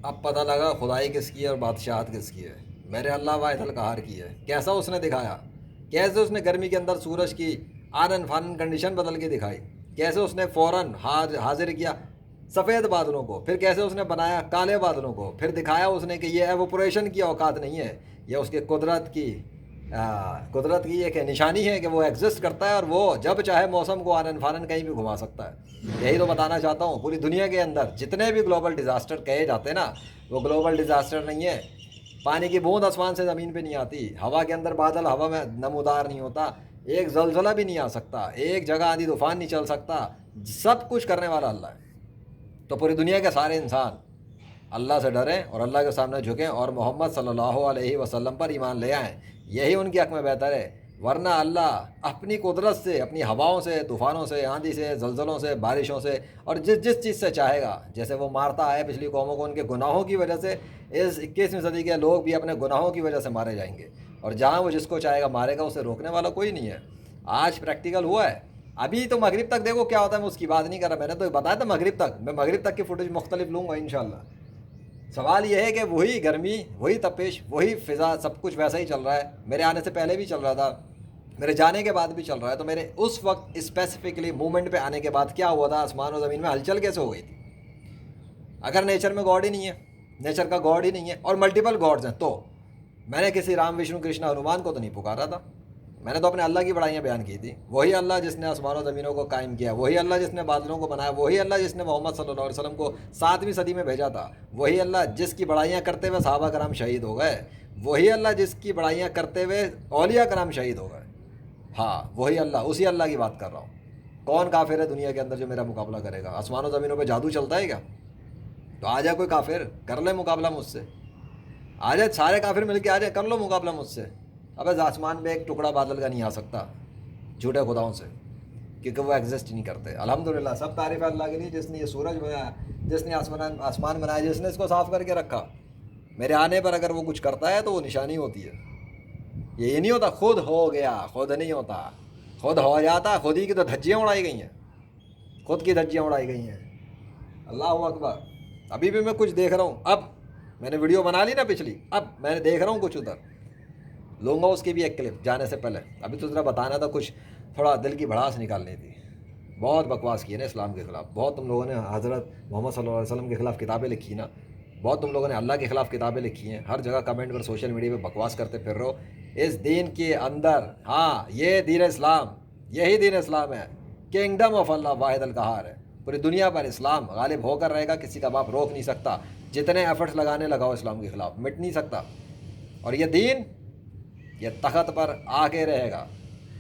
اب پتہ لگا خدائی کس کی ہے اور بادشاہت کس کی ہے۔ میرے اللہ واحد القہار کی ہے۔ کیسا اس نے دکھایا، کیسے اس نے گرمی کے اندر سورج کی آنن فانن کنڈیشن بدل کے دکھائی، کیسے اس نے فوراً حاضر کیا سفید بادلوں کو، پھر کیسے اس نے بنایا کالے بادلوں کو، پھر دکھایا اس نے کہ یہ ایوپوریشن کی اوقات نہیں ہے، یہ اس کے قدرت کی ایک نشانی ہے کہ وہ ایگزسٹ کرتا ہے اور وہ جب چاہے موسم کو آنن فانن کہیں بھی گھما سکتا ہے۔ یہی تو بتانا چاہتا ہوں، پوری دنیا کے اندر جتنے بھی گلوبل ڈیزاسٹر کہے جاتے ہیں نا، وہ گلوبل ڈیزاسٹر نہیں ہے۔ پانی کی بوند آسمان سے زمین پہ نہیں آتی، ہوا کے اندر بادل ہوا میں نمودار نہیں ہوتا، ایک زلزلہ بھی نہیں آ سکتا، ایک جگہ آندھی طوفان نہیں چل سکتا، سب کچھ کرنے والا اللہ ہے۔ تو پوری دنیا کے سارے انسان اللہ سے ڈریں اور اللہ کے سامنے جھکیں اور محمد صلی اللہ علیہ وسلم پر ایمان لے آئیں، یہی ان کے حق میں بہتر ہے۔ ورنہ اللہ اپنی قدرت سے، اپنی ہواؤں سے، طوفانوں سے، آندھی سے، زلزلوں سے، بارشوں سے اور جس چیز سے چاہے گا، جیسے وہ مارتا ہے پچھلی قوموں کو ان کے گناہوں کی وجہ سے، اس 21ویں صدی کے لوگ بھی اپنے گناہوں کی وجہ سے مارے جائیں گے، اور جہاں وہ جس کو چاہے گا مارے گا، اسے روکنے والا کوئی نہیں ہے۔ آج پریکٹیکل ہوا ہے، ابھی تو مغرب تک دیکھو کیا ہوتا ہے، میں اس کی بات نہیں کر رہا، میں نے تو بتایا تھا مغرب تک، میں مغرب تک کی فوٹیج مختلف لوں گا انشاءاللہ۔ سوال یہ ہے کہ وہی گرمی، وہی تپش، وہی فضا، سب کچھ ویسا ہی چل رہا ہے، میرے آنے سے پہلے بھی چل رہا تھا، میرے جانے کے بعد بھی چل رہا ہے۔ تو میرے اس وقت اسپیسیفکلی مومنٹ پہ آنے کے بعد کیا ہوا تھا، آسمان و زمین میں ہلچل کیسے ہو گئی تھی؟ اگر نیچر میں گاڈ ہی نہیں ہے، نیچر کا گاڈ ہی نہیں ہے اور ملٹیپل گاڈز ہیں، تو میں نے کسی رام وشنو کرشنا ہنومان کو تو نہیں پکارا تھا، میں نے تو اپنے اللہ کی بڑائیاں بیان کی تھی۔ وہی اللہ جس نے آسمان و زمینوں کو قائم کیا، وہی اللہ جس نے بادلوں کو بنایا، وہی اللہ جس نے محمد صلی اللہ علیہ وسلم کو 7ویں صدی میں بھیجا تھا، وہی اللہ جس کی بڑائیاں کرتے ہوئے صحابہ کرام شہید ہو گئے، وہی اللہ جس کی بڑائیاں کرتے ہوئے اولیاء کرام شہید ہو گئے۔ ہاں وہی اللہ، اسی اللہ کی بات کر رہا ہوں۔ کون کافر ہے دنیا کے اندر جو میرا مقابلہ کرے گا؟ آسمان و زمینوں پہ جادو چلتا ہے کیا؟ تو آ جائے کوئی کافر کر لے مقابلہ مجھ سے، آ جائے سارے کافر مل کے، آ جائے کر لو مقابلہ مجھ سے۔ ابے آسمان میں ایک ٹکڑا بادل کا نہیں آ سکتا جھوٹے خداؤں سے، کیونکہ وہ ایگزسٹ نہیں کرتے۔ الحمدللہ سب تعریف ہے اللہ کے لیے جس نے یہ سورج بنایا، جس نے آسمان بنایا، جس نے اس کو صاف کر کے رکھا۔ میرے آنے پر اگر وہ کچھ کرتا ہے تو وہ نشانی ہوتی ہے، یہ نہیں ہوتا خود ہو گیا، خود نہیں ہوتا، خود ہو جاتا، خود ہی کی تو دھجیاں اڑائی گئی ہیں، خود کی دھجیاں اڑائی گئی ہیں۔ اللہ اکبر۔ ابھی بھی میں کچھ دیکھ رہا ہوں، اب میں نے ویڈیو بنا لی نا پچھلی، اب میں نے دیکھ رہا ہوں کچھ ادھر، لوں گا اس کی بھی ایک کلپ جانے سے پہلے۔ ابھی تو ذرا بتانا تھا، کچھ تھوڑا دل کی بھڑاس نکالنی تھی۔ بہت بکواس کی ہے نا اسلام کے خلاف، بہت تم لوگوں نے حضرت محمد صلی اللہ علیہ وسلم کے خلاف کتابیں لکھی نا، بہت تم لوگوں نے اللہ کے خلاف کتابیں لکھی ہیں، ہر جگہ کمنٹ پر سوشل میڈیا پہ بکواس کرتے پھر رہو۔ اس دین کے اندر، ہاں یہ دین اسلام، یہی دین اسلام ہے، کنگڈم آف اللہ واحد القہار ہے، پوری دنیا پر اسلام غالب ہو کر رہے گا، کسی کا باپ روک نہیں سکتا، جتنے ایفرٹس لگانے لگاؤ اسلام کے خلاف مٹ نہیں سکتا، اور یہ دین یہ تخت پر آ کے رہے گا۔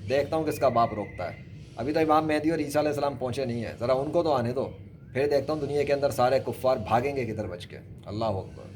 دیکھتا ہوں کس کا باپ روکتا ہے۔ ابھی تو امام مہدی اور عیسیٰ علیہ السلام پہنچے نہیں ہیں، ذرا ان کو تو آنے دو، پھر دیکھتا ہوں دنیا کے اندر سارے کفار بھاگیں گے کدھر بچ کے۔ اللہ اکبر۔